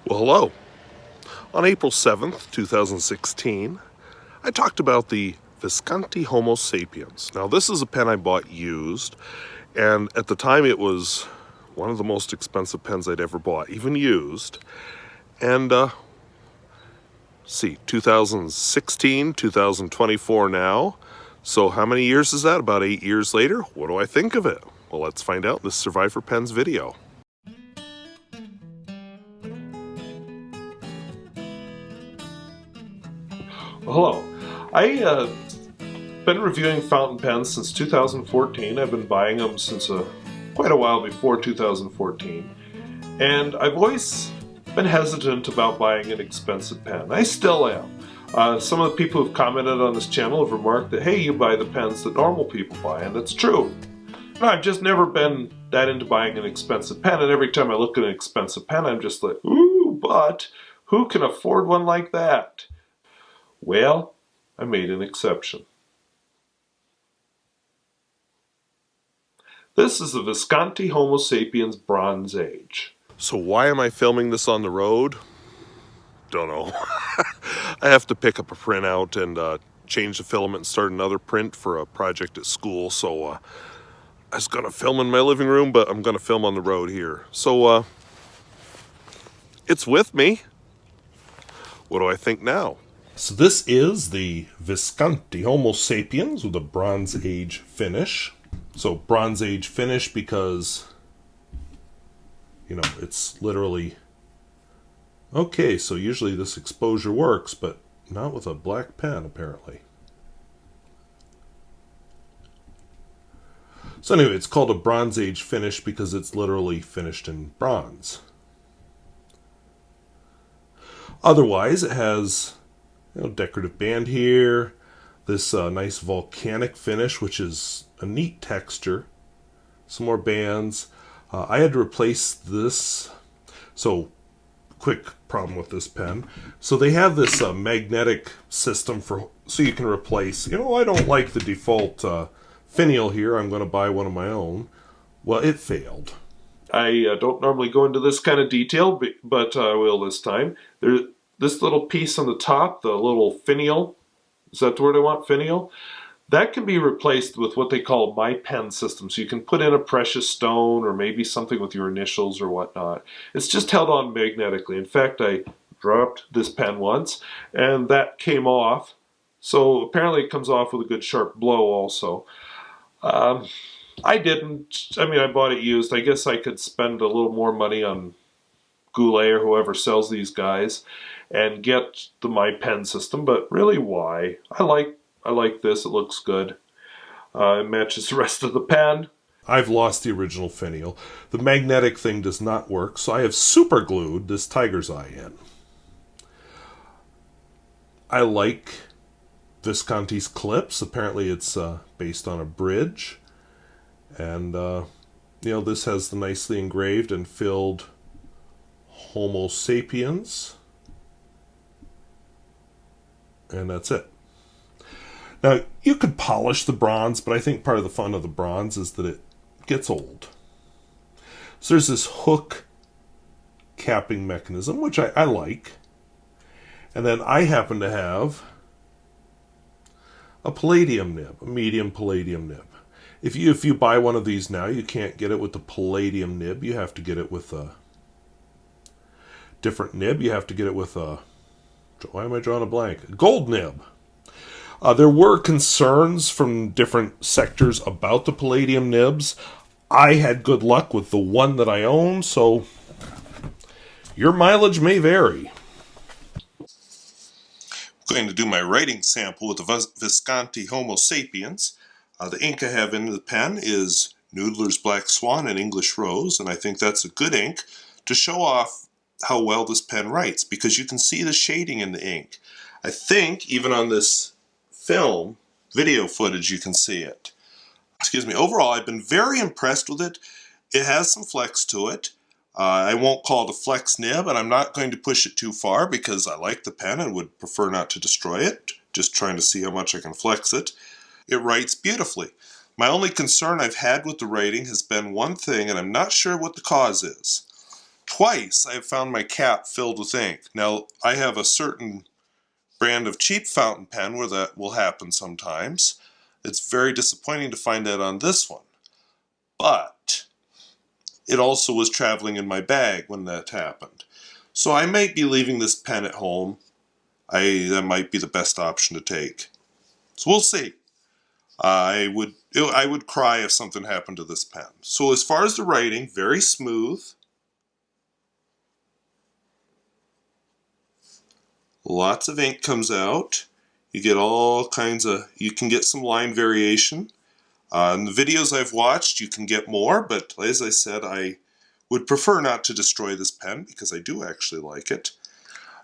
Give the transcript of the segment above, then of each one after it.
Well, hello. On April 7th, 2016, I talked about the Visconti Homo Sapiens. Now, this is a pen I bought used, and at the time it was one of the most expensive pens I'd ever bought, even used. And, 2016, 2024 now. So how many years is that? About 8 years later? What do I think of it? Well, let's find out in this Survivor Pens video. Hello. I've been reviewing fountain pens since 2014. I've been buying them since quite a while before 2014. And I've always been hesitant about buying an expensive pen. I still am. Some of the people who've commented on this channel have remarked that, hey, you buy the pens that normal people buy, and that's true. No, I've just never been that into buying an expensive pen, and every time I look at an expensive pen, I'm just like, ooh, but who can afford one like that? Well, I made an exception. This is the Visconti Homo Sapiens Bronze Age. So why am I filming this on the road? Don't know. I have to pick up a printout and change the filament and start another print for a project at school. So I was going to film in my living room, but I'm going to film on the road here. So it's with me. What do I think now? So this is the Visconti Homo Sapiens with a Bronze Age finish. So Bronze Age finish because, you know, it's literally... Okay, so usually this exposure works, but not with a black pen, apparently. So anyway, it's called a Bronze Age finish because it's literally finished in bronze. Otherwise, it has... decorative band here, this nice volcanic finish, which is a neat texture, some more bands. I had to replace this, so quick problem with this pen. So they have this magnetic system so you can replace, I don't like the default finial here, I'm going to buy one of my own. Well, it failed. I don't normally go into this kind of detail, but I will this time. This little piece on the top, the little finial, is that the word I want, finial? That can be replaced with what they call my pen system. So you can put in a precious stone or maybe something with your initials or whatnot. It's just held on magnetically. In fact, I dropped this pen once and that came off. So apparently it comes off with a good sharp blow also. I didn't. I bought it used. I guess I could spend a little more money on Goulet or whoever sells these guys and get the My Pen system, but really why? I like this, it looks good. It matches the rest of the pen. I've lost the original finial. The magnetic thing does not work, so I have super glued this tiger's eye in. I like Visconti's clips. Apparently it's based on a bridge. And, this has the nicely engraved and filled Homo Sapiens. And that's it. Now, you could polish the bronze, but I think part of the fun of the bronze is that it gets old. So there's this hook capping mechanism, which I like. And then I happen to have a palladium nib, a medium palladium nib. If you buy one of these now, you can't get it with the palladium nib. You have to get it with a different nib. You have to get it with a... Why am I drawing a blank? Gold nib. There were concerns from different sectors about the palladium nibs. I had good luck with the one that I own, so your mileage may vary. I'm going to do my writing sample with the Visconti Homo Sapiens. The ink I have in the pen is Noodler's Black Swan and English Rose, and I think that's a good ink to show off how well this pen writes, because you can see the shading in the ink. I think even on this video footage, you can see it. Excuse me. Overall, I've been very impressed with it. It has some flex to it. I won't call it a flex nib, and I'm not going to push it too far because I like the pen and would prefer not to destroy it. Just trying to see how much I can flex it. It writes beautifully. My only concern I've had with the writing has been one thing, and I'm not sure what the cause is. Twice I have found my cap filled with ink. Now, I have a certain brand of cheap fountain pen where that will happen sometimes. It's very disappointing to find that on this one. But it also was traveling in my bag when that happened. So I might be leaving this pen at home. That might be the best option to take. So we'll see. I would cry if something happened to this pen. So as far as the writing, very smooth. Lots of ink comes out. You get all kinds of, you can get some line variation. In the videos I've watched, you can get more, but as I said, I would prefer not to destroy this pen because I do actually like it.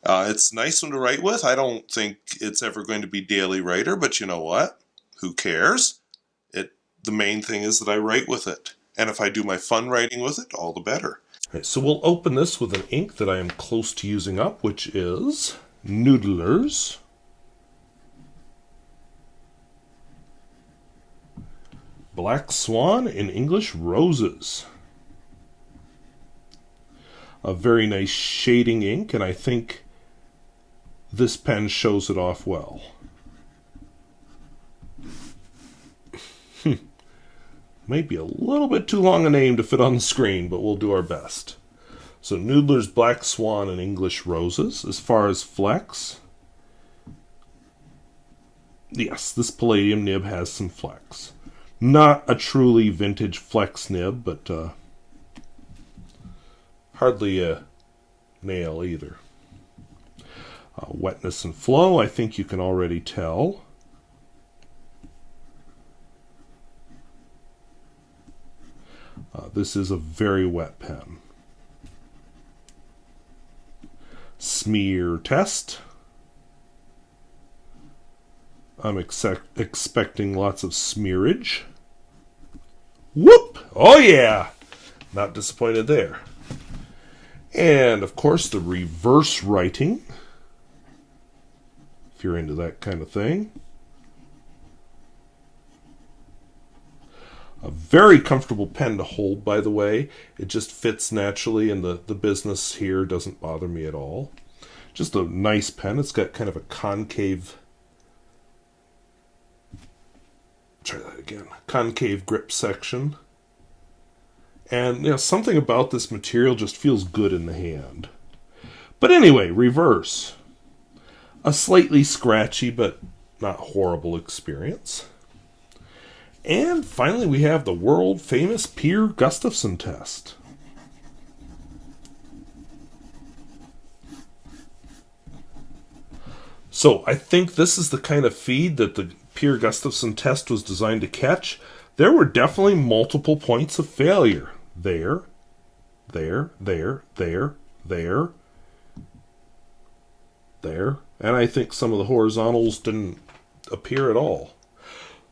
It's a nice one to write with. I don't think it's ever going to be daily writer, but you know what? Who cares? The main thing is that I write with it. And if I do my fun writing with it, all the better. Right, so we'll open this with an ink that I am close to using up, which is Noodler's Black Swan in English Roses. A very nice shading ink, and I think this pen shows it off well. Might be a little bit too long a name to fit on the screen, but we'll do our best. So Noodler's Black Swan and English Roses. As far as flex, yes, this palladium nib has some flex. Not a truly vintage flex nib, but hardly a nail either. Wetness and flow, I think you can already tell. This is a very wet pen. Smear test. I'm expecting lots of smearage. Whoop! Oh yeah! Not disappointed there. And of course the reverse writing, if you're into that kind of thing. A very comfortable pen to hold, by the way. It just fits naturally, and the business here doesn't bother me at all. Just a nice pen. It's got kind of a concave... Try that again. Concave grip section. And you know, something about this material just feels good in the hand. But anyway, reverse. A slightly scratchy, but not horrible experience. And finally, we have the world-famous Peer Gustafson test. So I think this is the kind of feed that the Peer Gustafson test was designed to catch. There were definitely multiple points of failure. There, there, there, there, there, there. And I think some of the horizontals didn't appear at all.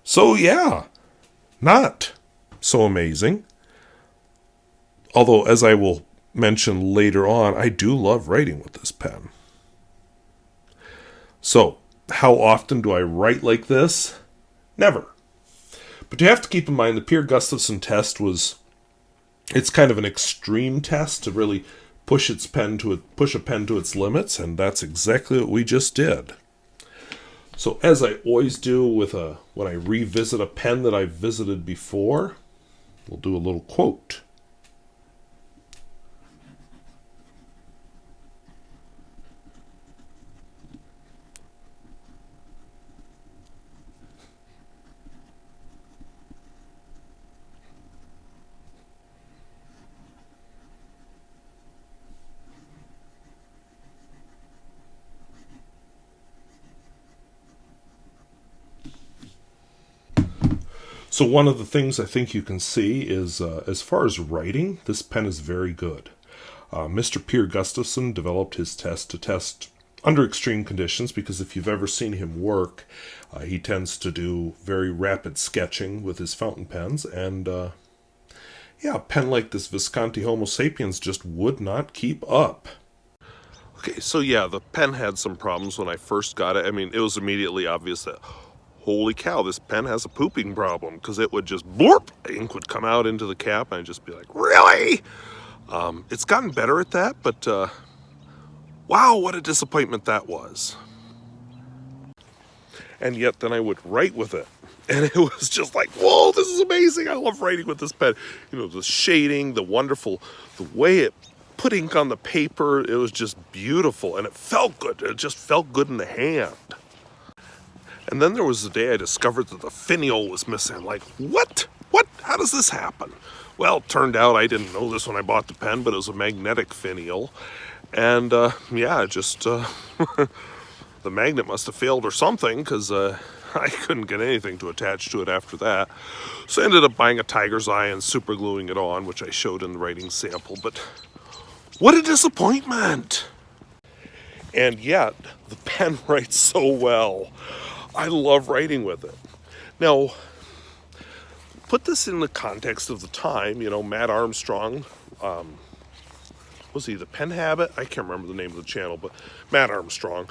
So yeah, not so amazing. Although, as I will mention later on, I do love writing with this pen. So, how often do I write like this? Never. But you have to keep in mind the Peer Gustafson test it's kind of an extreme test to really push a pen to its limits, and that's exactly what we just did. So as I always do when I revisit a pen that I've visited before, we'll do a little quote. So one of the things I think you can see is, as far as writing, this pen is very good. Mr. Peer Gustafson developed his test to test under extreme conditions, because if you've ever seen him work, he tends to do very rapid sketching with his fountain pens, and a pen like this Visconti Homo Sapiens just would not keep up. Okay, so yeah, the pen had some problems when I first got it. I mean, it was immediately obvious that, holy cow, this pen has a pooping problem, because it would just blurp, ink would come out into the cap, and I'd just be like, really? It's gotten better at that, but wow, what a disappointment that was. And yet then I would write with it. And it was just like, whoa, this is amazing. I love writing with this pen. You know, the shading, the way it put ink on the paper, it was just beautiful. And it felt good. It just felt good in the hand. And then there was the day I discovered that the finial was missing. I'm like, what? What? How does this happen? Well, it turned out I didn't know this when I bought the pen, but it was a magnetic finial. And yeah, just the magnet must have failed or something, because I couldn't get anything to attach to it after that. So I ended up buying a tiger's eye and super gluing it on, which I showed in the writing sample. But what a disappointment! And yet, the pen writes so well. I love writing with it. Now, put this in the context of the time. You know, Matt Armstrong, was he the Pen Habit? I can't remember the name of the channel, but Matt Armstrong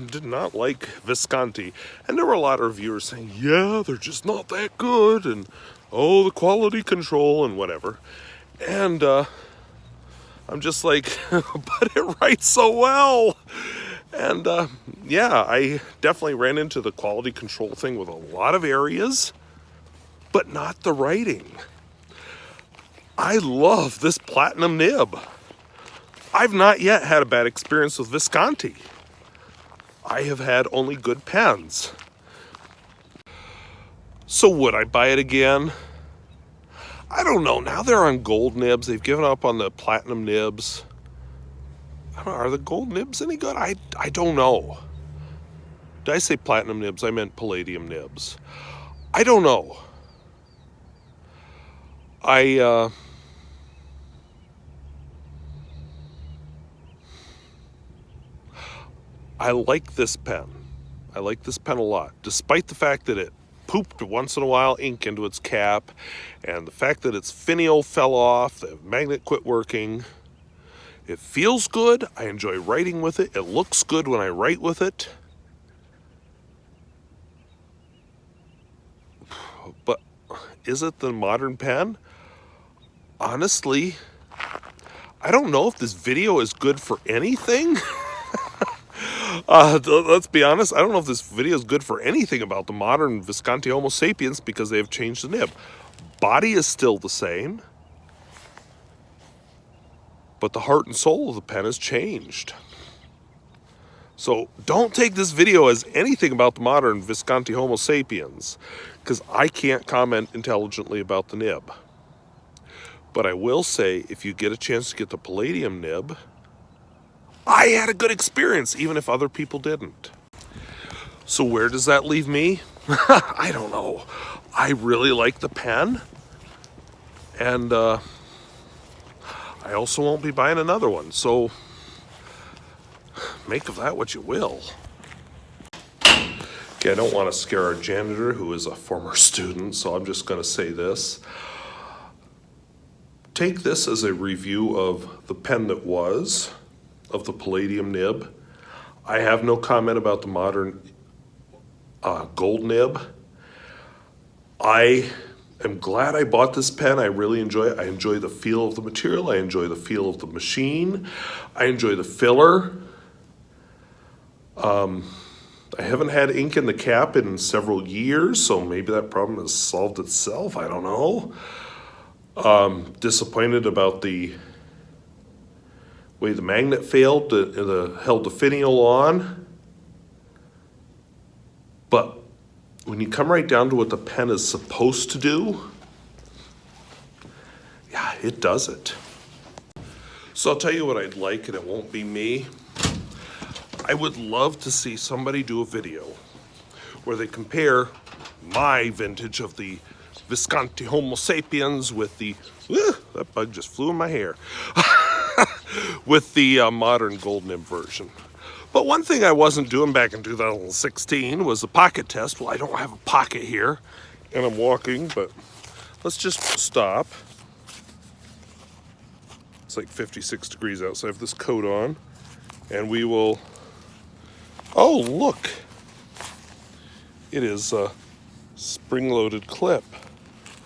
did not like Visconti. And there were a lot of reviewers saying, yeah, they're just not that good, and oh, the quality control and whatever. And I'm just like, but it writes so well. And yeah, I definitely ran into the quality control thing with a lot of areas, but not the writing. I love this platinum nib. I've not yet had a bad experience with Visconti. I have had only good pens. So would I buy it again? I don't know. Now they're on gold nibs. They've given up on the platinum nibs. I don't know, are the gold nibs any good? I don't know. Did I say platinum nibs? I meant palladium nibs. I don't know. I like this pen. I like this pen a lot, despite the fact that it pooped once in a while ink into its cap, and the fact that its finial fell off, the magnet quit working. It feels good. I enjoy writing with it. It looks good when I write with it. But is it the modern pen? Honestly, I don't know if this video is good for anything. Let's be honest, I don't know if this video is good for anything about the modern Visconti Homo Sapiens, because they have changed the nib. Body is still the same, but the heart and soul of the pen has changed. So don't take this video as anything about the modern Visconti Homo Sapiens, because I can't comment intelligently about the nib. But I will say, if you get a chance to get the palladium nib, I had a good experience, even if other people didn't. So where does that leave me? I don't know. I really like the pen, and I also won't be buying another one. So make of that what you will. Okay, I don't want to scare our janitor, who is a former student, so I'm just going to say this. Take this as a review of the pen that was, of the palladium nib. I have no comment about the modern gold nib. I am glad I bought this pen. I really enjoy it. I enjoy the feel of the material. I enjoy the feel of the machine. I enjoy the filler. I haven't had ink in the cap in several years, so maybe that problem has solved itself. I don't know. Disappointed about the way the magnet failed, held the finial on. But when you come right down to what the pen is supposed to do, yeah, it does it. So I'll tell you what I'd like, and it won't be me. I would love to see somebody do a video where they compare my vintage of the Visconti Homo Sapiens with the, that bug just flew in my hair, with the modern gold nib version. But one thing I wasn't doing back in 2016 was a pocket test. Well, I don't have a pocket here, and I'm walking, but let's just stop. It's like 56 degrees outside. I have this coat on, and we will, oh, look. It is a spring-loaded clip.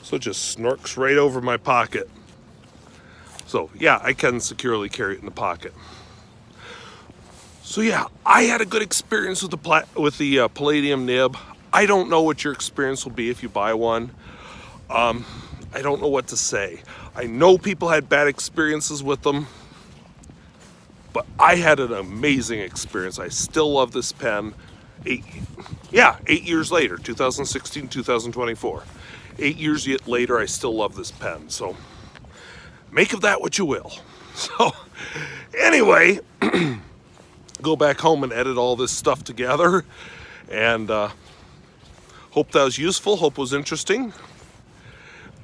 So it just snorks right over my pocket. So yeah, I can securely carry it in the pocket. So yeah, I had a good experience with the palladium nib. I don't know what your experience will be if you buy one. I don't know what to say. I know people had bad experiences with them, but I had an amazing experience. I still love this pen. 8 years later, 2016, 2024. 8 years later, I still love this pen. So make of that what you will. So anyway, go back home and edit all this stuff together, and hope that was useful, hope it was interesting.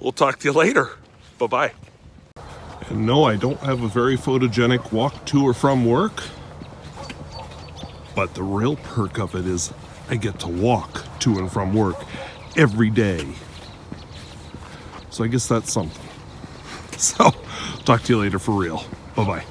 We'll talk to you later. Bye-bye. And no, I don't have a very photogenic walk to or from work, but the real perk of it is I get to walk to and from work every day. So I guess that's something. So talk to you later for real. Bye-bye.